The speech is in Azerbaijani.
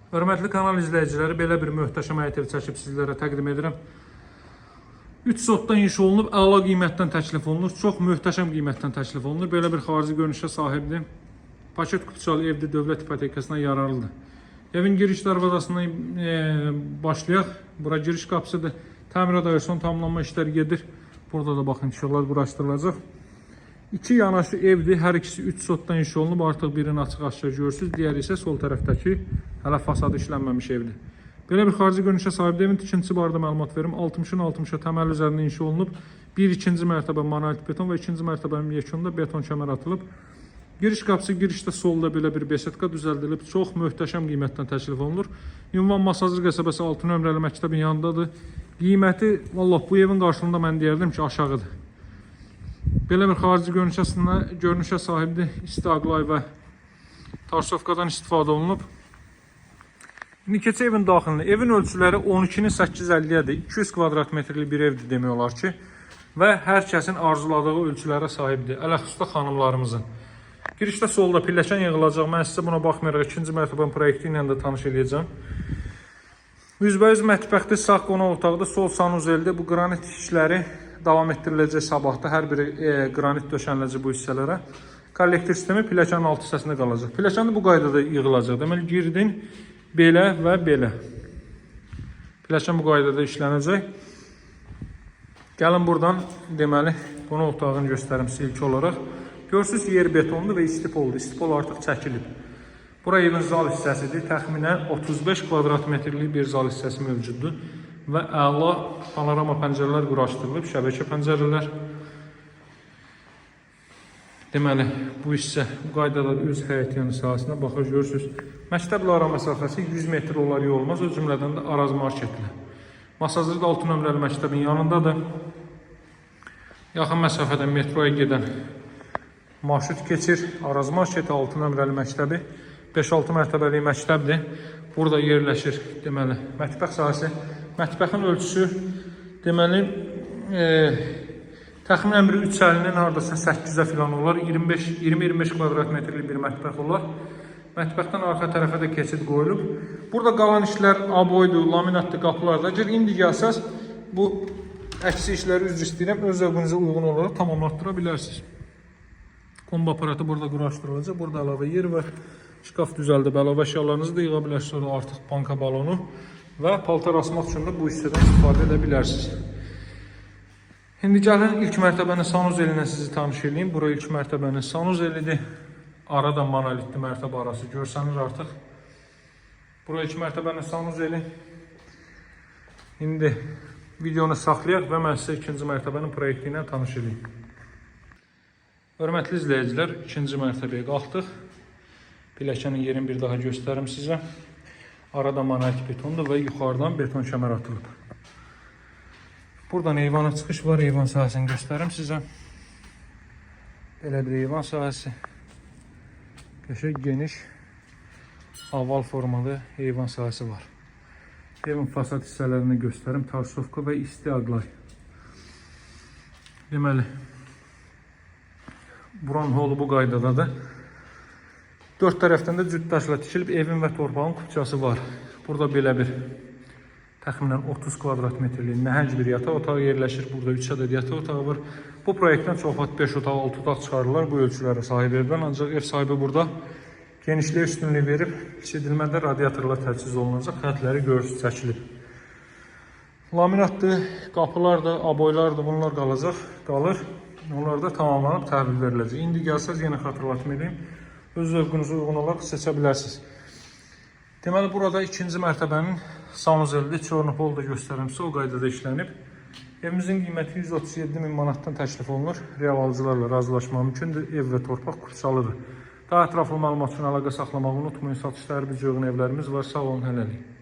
Hörmətli kanal izləyiciləri, belə bir möhtəşəm həyət evi çəkib sizlərə təqdim edirəm. 3 sotdan inşa olunub, əla qiymətdən təklif olunur. Çox möhtəşəm qiymətdən təklif olunur. Belə bir xarici görünüşə sahibdir. Paket kutuçalı evdir, dövlət ipotekasına yararlıdır. Evin giriş darvazasından başlayaq. Bura giriş qapısıdır. Təmirat ayırson tamamlanma işləri gedir. Burada da baxın, inşallah quraşdırılacaq. İki yanaşı evdir. Hər ikisi 3 sotdan inşa olunub. Artıq birini açıq-aşkar görürsünüz. Diğeri isə sol tərəfdəki hələ fasadı işlənməmiş evdir. Belə bir xarici görünüşə sahibdir. Evin tikintisi barədə məlumat verim. 60-ın 60-a təməl üzərində inşa olunub. İkinci mərtəbə monolit beton və ikinci mərtəbənin yekununda beton kəmər atılıb. Giriş qapısı girişdə solda belə bir besetka düzəldilib. Çox möhtəşəm qiymətdən təklif olunur. Ünvan Masazır qəsəbəsi 6 nömrəli məktəbin yanındadır. Qiyməti, vallahi bu evin qarşılığında mən deyərdim ki, aşağıdır. Belə bir xarici görünüşə sahibdir. İstiaqlay və tarsovkadan istifadə olunub. İndi keçə evin daxilinə. Evin ölçüləri 12-nin 850-yədir. 200 kvadrat metrlik bir evdir demək olar ki. Və hər kəsin arzuladığı ölçülərə sahibdir. Ələxüsusda xanımlarımızın. Girişdə solda pilləkən yığılacaq. Mən sizə buna baxmayaraq ikinci mərtəbənin proyekti ilə də tanış edəcəm. Üzbəüz mətbəxdə sağ qonaq otaqda sol sanuzeldə bu qranit işləri davam etdiriləcək sabahda. Hər biri qranit döşəniləcək bu hissələrə. Kollektor sistemi pilləkənin alt hissəsində qalacaq. Pilləkən də bu qaydada yığılacaq. Deməli, girdin belə və belə. Pilləkən bu qaydada işlənəcək. Gəlin buradan, deməli, qonaq otağını göstərim sizə ilk olaraq. Görürsünüz, yer betonlu və istipoldur. İstipol artıq çəkilib. Bura evin zal hissəsidir. Təxminən 35 kvadrat metrlik bir zal hissəsi mövcuddur. Və əla panorama pəncərələr quraşdırılıb, şəbəkə pəncərələr. Deməli, bu hissə bu qaydada öz həyətyanı sahəsinə baxır, görürsünüz. Məktəblə ara məsafəsi 100 metr olar olmaz, o cümlədən də Araz marketlə. Masazırda 6 nömrəli məktəbin yanındadır. Yaxın məsafədən metroya gedən marşrut keçir. Araz marketi 6 nömrəli məktəbi 5-6 mərtəbəli məktəbdir. Burada yerləşir, deməli, mətbəx sahəsi. Mətbəxin ölçüsü, deməli, təxminən 350-nin hardasa 800-ə filan olar. 20-25 kvadrat metrlik bir mətbəx olar. Mətbəxdən arxa tərəfə də keçid qoyulub. Burada qalan işlər aboydur, laminatlı qapılardadır. İndi gəlsəz, bu əksi işləri üzr istəyirəm, öz zövqünüzə uyğun olaraq tamamlatdıra bilərsiniz. Kombi aparatı burada quraşdırılacaq. Burada əlavə yer və şkaf düzəldib. Əlavə əşyalarınızı da yığa bilərsiniz. Sonra artıq banka balonu və paltar asmaq üçün də bu hissədən istifadə edə bilərsiniz. İndi gəlin ilk mərtəbənin sanuzeli ilə sizi tanış edeyim. Bura ilk mərtəbənin sanuzelidir. Arada monolitli mərtəbə arası görsənir artıq. Bura ilk mərtəbənin sanuzeli. İndi videonu saxlayaq və mən sizə ikinci mərtəbənin proyekti ilə tanış edeyim. Hörmətli izləyicilər, ikinci mərtəbəyə qalxdıq. Pilləkənin yerini bir daha göstərim sizə. Arada monolit betondur və yuxarıdan beton kəmər atılıb. Buradan eyvana çıxış var, eyvan sahəsini göstərim sizə. Belə bir eyvan sahəsi. Qəşəng geniş, oval formalı eyvan sahəsi var. Evin fasad hissələrini göstərim. Tarsovka və istiaqlay. Deməli, buranın holu bu qaydadadır. 4 tərəfdən də cüt daşla tikilib evin və torpağın kupçası var. Burada belə bir təxminən 30 kvadrat metrlik nəhəng bir yataq otağı yerləşir. Burada 3 ədəd yataq otağı var. Bu proyektdən çoxat 5 otaq, 6 otaq çıxarırlar bu ölçülərə sahib evdən. Ancaq ev sahibi burada genişliyə üstünlük verib, içidilmədə radiatorla təchiz olunacaq. Xətləri görürsünüz, çəkilib. Laminatdır, qapılardır, aboylardır, bunlar qalır. Onlar da tamamlanıb təhvil veriləcək. İndi gəlsəz yenə xatırlatma edeyim. Öz zövqünüzə uyğun olaraq seçə bilərsiniz. Deməli, burada ikinci mərtəbənin sanuzelidir. Çornopol da göstərim sizə, o qaydada işlənib. Evimizin qiyməti 137.000 manatdan təklif olunur. Real alıcılarla razılaşma mümkündür. Ev və torpaq kupçalıdır. Daha ətraflı məlumat üçün əlaqə saxlamağı unutmayın. Satışda hər bir cığın evlərimiz var. Sağ olun, hələlik.